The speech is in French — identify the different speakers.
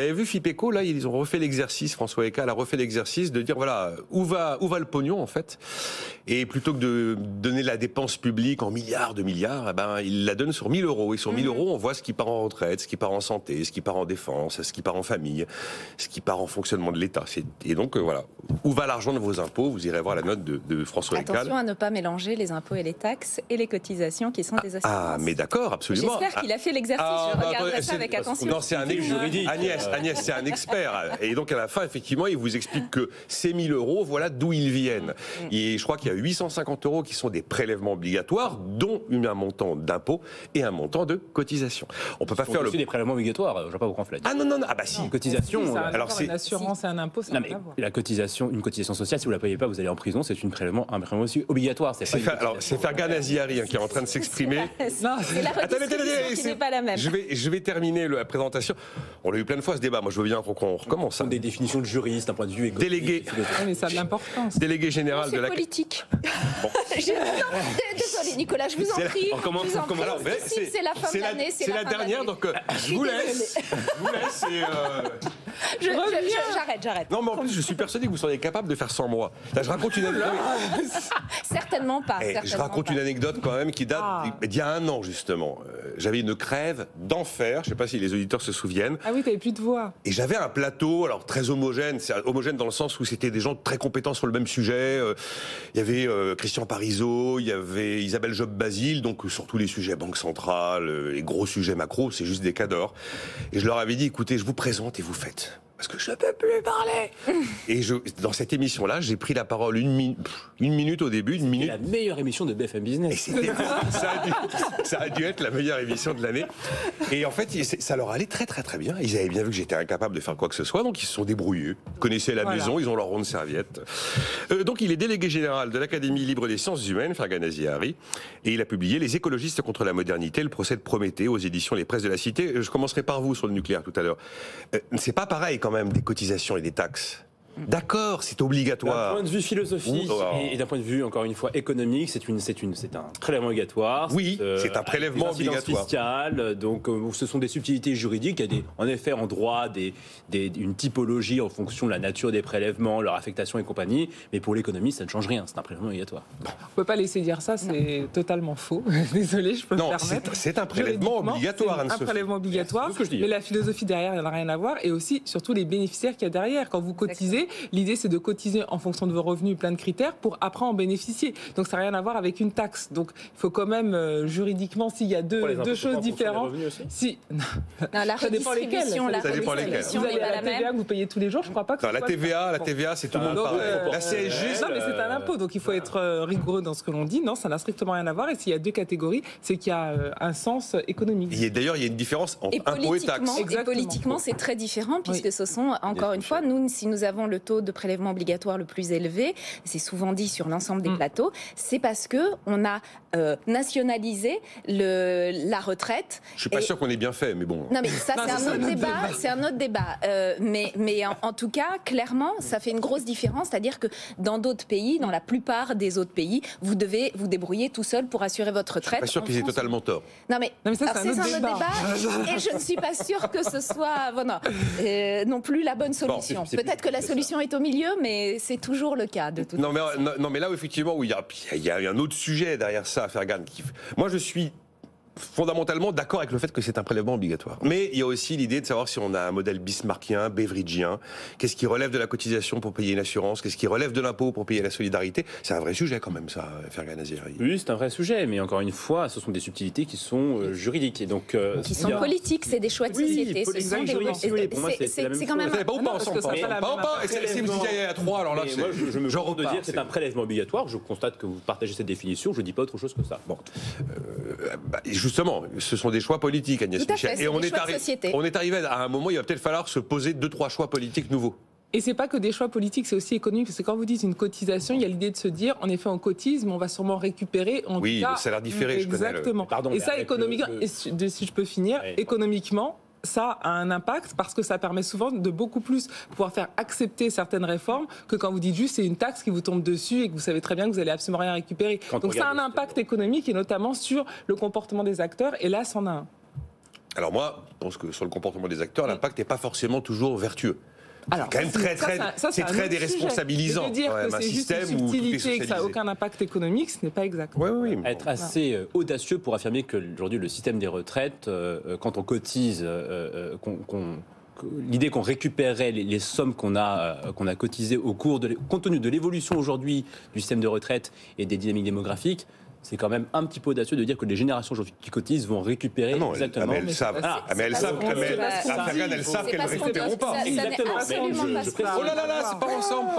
Speaker 1: Vous avez vu Fipeco, là, ils ont refait l'exercice, François Eka a refait l'exercice de dire, voilà, où va le pognon, en fait. Et plutôt que de donner la dépense publique en milliards de milliards, eh ben, il la donne sur 1 000 euros. Et sur 1 000 euros, on voit ce qui part en retraite, ce qui part en santé, ce qui part en défense, ce qui part en famille, ce qui part en fonctionnement de l'État. Et donc, voilà, où va l'argent de vos impôts? Vous irez voir la note de François Eka.
Speaker 2: Attention à ne pas mélanger les impôts et les taxes et les cotisations qui sont des assurances.
Speaker 1: Ah, mais d'accord, absolument.
Speaker 2: J'espère qu'il a fait l'exercice, je regarderai ça avec attention.
Speaker 1: Non, c'est un juridique. Agnès, c'est un expert. Et donc, à la fin, effectivement, il vous explique que ces 1 000 euros, voilà d'où ils viennent. Et je crois qu'il y a 850 euros qui sont des prélèvements obligatoires, dont un montant d'impôt et un montant de cotisation. On peut pas faire
Speaker 3: des prélèvements obligatoires, je vais pas vous confler.
Speaker 1: Ah non, ah bah si.
Speaker 3: Une cotisation.
Speaker 4: Alors c'est une assurance et un impôt, ça n'a rien à voir.
Speaker 3: La cotisation, une cotisation sociale, si vous la payez pas, vous allez en prison, c'est un prélèvement aussi obligatoire.
Speaker 1: C'est Fergan Aziari qui est en train de s'exprimer.
Speaker 2: Non, c'est la redistribution qui n'est pas la même.
Speaker 1: Je vais terminer la présentation. On l'a eu plein de fois ce débat. Moi, je veux bien qu'on recommence.
Speaker 3: Des définitions de juriste, un point de vue économique.
Speaker 1: Délégué.
Speaker 4: Mais ça a de l'importance.
Speaker 1: Délégué général de la.
Speaker 2: C'est politique. Bon. Désolé, Nicolas, je vous en prie.
Speaker 1: On commence.
Speaker 2: C'est la fin de l'année.
Speaker 1: C'est la dernière, donc je vous laisse.
Speaker 2: J'arrête.
Speaker 1: Non, mais en plus, je suis persuadé que vous seriez capable de faire sans moi. Là, je raconte une anecdote.
Speaker 2: Certainement pas.
Speaker 1: Je raconte une anecdote quand même qui date d'il y a 1 an, justement. J'avais une crève d'enfer. Je ne sais pas si les auditeurs se souviennent.
Speaker 4: Ah oui, tu n'avais plus de voix.
Speaker 1: Et j'avais un plateau, alors très homogène. C'est homogène dans le sens où c'était des gens très compétents sur le même sujet. Il y avait Christian Parizeau, il y avait Isabelle Job-Basile, donc sur tous les sujets Banque Centrale, les gros sujets macro, c'est juste des cadors. Et je leur avais dit, écoutez, je vous présente et vous faites. Parce que je ne peux plus parler. Et dans cette émission-là, j'ai pris la parole une minute au début, une minute.
Speaker 3: C'est la meilleure émission de BFM Business.
Speaker 1: Et ça a dû être la meilleure émission de l'année. Et en fait, ça leur allait très très très bien. Ils avaient bien vu que j'étais incapable de faire quoi que ce soit, donc ils se sont débrouillés. Ils connaissaient la maison, ils ont leur ronde serviette. Donc il est délégué général de l'Académie libre des sciences humaines, Fergan Aziari, et il a publié Les écologistes contre la modernité, le procès de Prométhée aux éditions Les Presses de la Cité. Je commencerai par vous sur le nucléaire tout à l'heure. C'est pas pareil quand même des cotisations et des taxes. D'accord, c'est obligatoire.
Speaker 3: D'un point de vue philosophique et d'un point de vue, encore une fois, économique, c'est un prélèvement obligatoire.
Speaker 1: Oui, c'est un prélèvement obligatoire.
Speaker 3: Fiscal, donc ce sont des subtilités juridiques. Il y a en effet en droit une typologie en fonction de la nature des prélèvements, leur affectation et compagnie. Mais pour l'économie, ça ne change rien. C'est un prélèvement obligatoire.
Speaker 4: On ne peut pas laisser dire ça, c'est totalement faux. Désolé, je peux me permettre.
Speaker 1: C'est un prélèvement obligatoire.
Speaker 4: C'est un prélèvement obligatoire, mais la philosophie derrière, il n'y en a rien à voir. Et aussi, surtout, les bénéficiaires qu'il y a derrière. Quand vous cotisez, l'idée, c'est de cotiser en fonction de vos revenus, plein de critères, pour après en bénéficier. Donc, ça n'a rien à voir avec une taxe. Donc, il faut quand même, juridiquement, s'il y a deux choses différentes.
Speaker 2: Si. Non, la redistribution,
Speaker 1: ça dépend lesquels.
Speaker 4: Vous avez la TVA que vous payez tous les jours, je ne crois pas que
Speaker 1: la TVA, c'est tout le monde pareil. La CSG,
Speaker 4: non, mais c'est un impôt, donc il faut être rigoureux dans ce que l'on dit. Non, ça n'a strictement rien à voir. Et s'il y a 2 catégories, c'est qu'il y a un sens économique.
Speaker 1: D'ailleurs, il y a une différence entre impôt et taxe.
Speaker 2: Et politiquement, c'est très différent, puisque ce sont, encore une fois, si nous avons le taux de prélèvement obligatoire le plus élevé, c'est souvent dit sur l'ensemble des plateaux, c'est parce qu'on a nationalisé la retraite.
Speaker 1: Je ne suis pas sûr qu'on ait bien fait, mais bon.
Speaker 2: Non, mais ça, c'est un autre débat. Mais en tout cas, clairement, ça fait une grosse différence. C'est-à-dire que dans d'autres pays, dans la plupart des autres pays, vous devez vous débrouiller tout seul pour assurer votre retraite.
Speaker 1: Je ne suis pas sûr qu'ils aient totalement tort.
Speaker 2: Non, mais ça, c'est un autre débat. Et je ne suis pas sûre que ce soit non plus la bonne solution. Peut-être que la solution est au milieu, mais c'est toujours le cas de toute façon.
Speaker 1: Non, mais là, effectivement, il y a un autre sujet derrière ça, Fergan. Moi, je suis fondamentalement d'accord avec le fait que c'est un prélèvement obligatoire. Mais il y a aussi l'idée de savoir si on a un modèle bismarckien, beveridgien, qu'est-ce qui relève de la cotisation pour payer une assurance, qu'est-ce qui relève de l'impôt pour payer la solidarité. C'est un vrai sujet quand même, ça, Fergan Aziari.
Speaker 3: Oui, c'est un vrai sujet, mais encore une fois, ce sont des subtilités qui sont juridiques. Et donc,
Speaker 2: qui sont politiques, c'est des choix de société.
Speaker 3: C'est quand même...
Speaker 1: Pas ou pas ensemble. Si vous disiez à 3, alors là,
Speaker 3: moi, je me contente de dire que c'est un prélèvement obligatoire. Je constate que vous partagez cette définition. Je ne dis pas autre chose que ça. Bon.
Speaker 1: Justement, ce sont des choix politiques, Agnès Michel.
Speaker 2: Et on est
Speaker 1: arrivé à un moment où il va peut-être falloir se poser 2-3 choix politiques nouveaux.
Speaker 4: Et c'est pas que des choix politiques, c'est aussi économique. Parce que quand vous dites une cotisation, il y a l'idée de se dire, en effet, on cotise, mais on va sûrement récupérer.
Speaker 1: Oui, le salaire différé, je connais.
Speaker 4: Exactement. Et ça, économiquement, si je peux finir, économiquement, ça a un impact parce que ça permet souvent de beaucoup plus pouvoir faire accepter certaines réformes que quand vous dites juste c'est une taxe qui vous tombe dessus et que vous savez très bien que vous allez absolument rien récupérer. Donc ça a un impact économique et notamment sur le comportement des acteurs et là, c'en a un.
Speaker 1: Alors moi, je pense que sur le comportement des acteurs, l'impact n'est pas forcément toujours vertueux.
Speaker 4: Alors,
Speaker 1: c'est quand même c'est très déresponsabilisant.
Speaker 4: De dire que c'est juste une subtilité et que ça n'a aucun impact économique, ce n'est pas exact.
Speaker 1: Oui.
Speaker 3: Être assez audacieux pour affirmer que aujourd'hui le système des retraites, quand on cotise, l'idée qu'on récupérerait les sommes qu'on a cotisées compte tenu de l'évolution aujourd'hui du système de retraite et des dynamiques démographiques, c'est quand même un petit peu audacieux de dire que les générations aujourd'hui qui cotisent vont récupérer exactement.
Speaker 1: Mais elles savent. Elles savent qu'elles ne récupéreront pas.
Speaker 3: Exactement.
Speaker 2: Absolument pas.
Speaker 1: Oh là là, c'est pas ensemble.